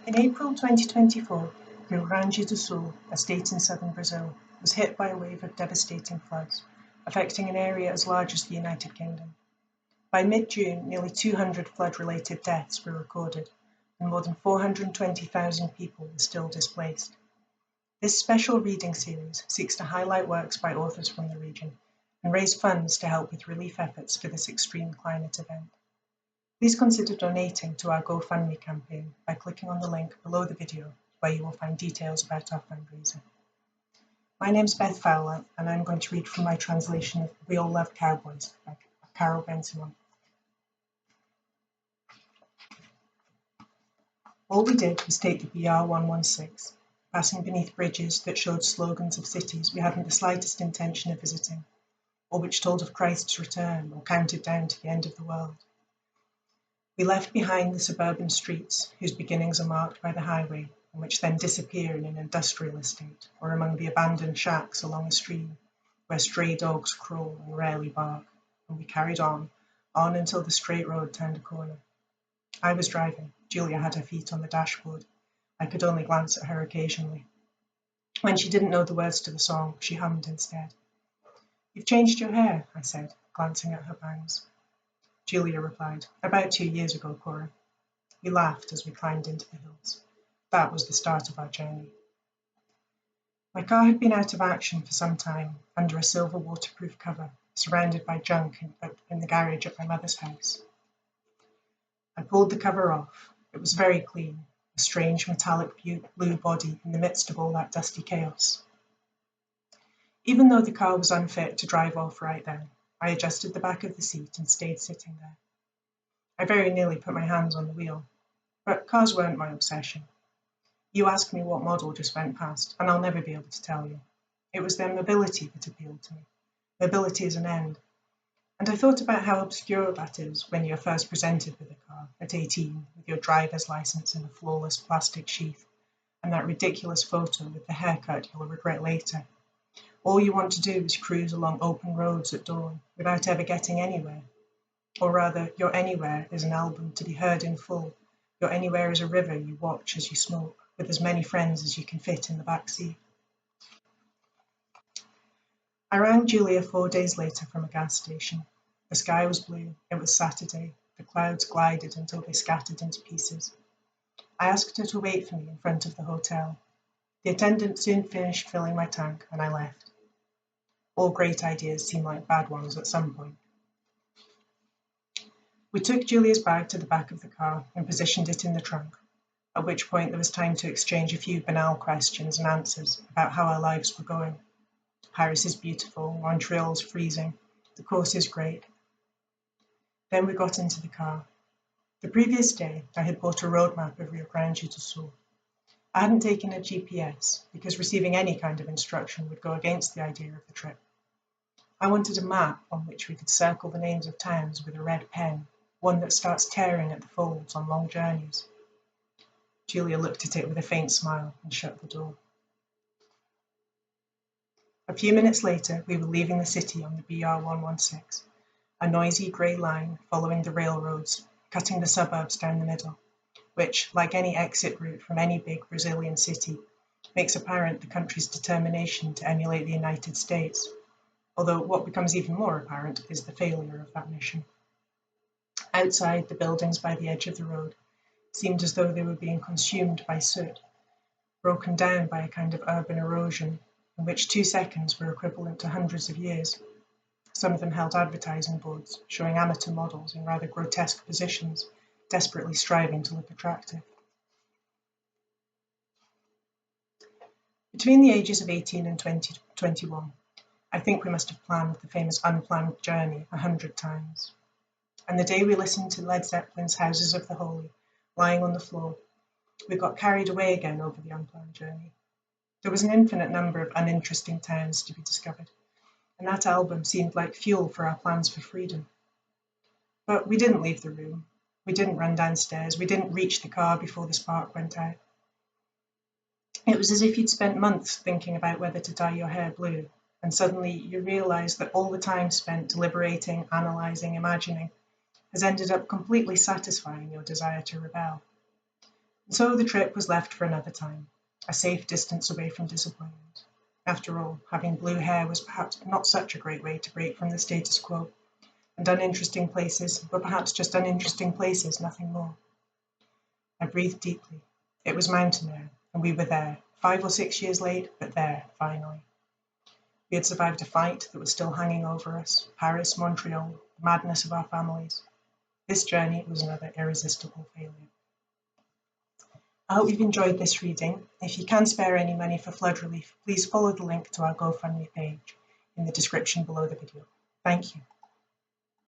In April 2024, Rio Grande do Sul, a state in southern Brazil, was hit by a wave of devastating floods, affecting an area as large as the United Kingdom. By mid-June, nearly 200 flood-related deaths were recorded, and more than 420,000 people were still displaced. This special reading series seeks to highlight works by authors from the region and raise funds to help with relief efforts for this extreme climate event. Please consider donating to our GoFundMe campaign by clicking on the link below the video, where you will find details about our fundraiser. My name's Beth Fowler, and I'm going to read from my translation of We All Loved Cowboys by Bensimon. All we did was take the BR 116, passing beneath bridges that showed slogans of cities we hadn't the slightest intention of visiting, or which told of Christ's return or counted down to the end of the world. We left behind the suburban streets whose beginnings are marked by the highway and which then disappear in an industrial estate or among the abandoned shacks along a stream where stray dogs crawl and rarely bark, and we carried on until the straight road turned a corner. I was driving. Julia had her feet on the dashboard. I could only glance at her occasionally. When she didn't know the words to the song, she hummed instead. "You've changed your hair," I said, glancing at her bangs. Julia replied, "About 2 years ago, Cora." We laughed as we climbed into the hills. That was the start of our journey. My car had been out of action for some time, under a silver waterproof cover, surrounded by junk in the garage at my mother's house. I pulled the cover off. It was very clean, a strange metallic blue body in the midst of all that dusty chaos. Even though the car was unfit to drive off right then, I adjusted the back of the seat and stayed sitting there. I very nearly put my hands on the wheel, but cars weren't my obsession. You ask me what model just went past, and I'll never be able to tell you. It was their mobility that appealed to me. Mobility as an end. And I thought about how obscure that is when you're first presented with a car at 18 with your driver's license in a flawless plastic sheath and that ridiculous photo with the haircut you'll regret later. All you want to do is cruise along open roads at dawn without ever getting anywhere. Or rather, your anywhere is an album to be heard in full. Your anywhere is a river you watch as you smoke, with as many friends as you can fit in the back seat. I rang Julia 4 days later from a gas station. The sky was blue, it was Saturday, the clouds glided until they scattered into pieces. I asked her to wait for me in front of the hotel. The attendant soon finished filling my tank and I left. All great ideas seem like bad ones at some point. We took Julia's bag to the back of the car and positioned it in the trunk, at which point there was time to exchange a few banal questions and answers about how our lives were going. Paris is beautiful, Montreal's freezing, the course is great. Then we got into the car. The previous day, I had bought a road map of Rio Grande do Sul. I hadn't taken a GPS because receiving any kind of instruction would go against the idea of the trip. I wanted a map on which we could circle the names of towns with a red pen, one that starts tearing at the folds on long journeys. Julia looked at it with a faint smile and shut the door. A few minutes later, we were leaving the city on the BR 116, a noisy grey line following the railroads, cutting the suburbs down the middle, which, like any exit route from any big Brazilian city, makes apparent the country's determination to emulate the United States, although what becomes even more apparent is the failure of that mission. Outside, the buildings by the edge of the road seemed as though they were being consumed by soot, broken down by a kind of urban erosion, in which 2 seconds were equivalent to hundreds of years. Some of them held advertising boards showing amateur models in rather grotesque positions, desperately striving to look attractive. Between the ages of 18 and 21, I think we must have planned the famous unplanned journey 100 times. And the day we listened to Led Zeppelin's Houses of the Holy, lying on the floor, we got carried away again over the unplanned journey. There was an infinite number of uninteresting towns to be discovered, and that album seemed like fuel for our plans for freedom. But we didn't leave the room. We didn't run downstairs. We didn't reach the car before the spark went out. It was as if you'd spent months thinking about whether to dye your hair blue, and suddenly you realised that all the time spent deliberating, analysing, imagining has ended up completely satisfying your desire to rebel. And so the trip was left for another time, a safe distance away from disappointment. After all, having blue hair was perhaps not such a great way to break from the status quo, and uninteresting places were perhaps just uninteresting places, nothing more. I breathed deeply. It was mountain air, and we were there, 5 or 6 years late, but there, finally. We had survived a fight that was still hanging over us, Paris, Montreal, the madness of our families. This journey was another irresistible failure. I hope you've enjoyed this reading. If you can spare any money for flood relief, please follow the link to our GoFundMe page in the description below the video. Thank you.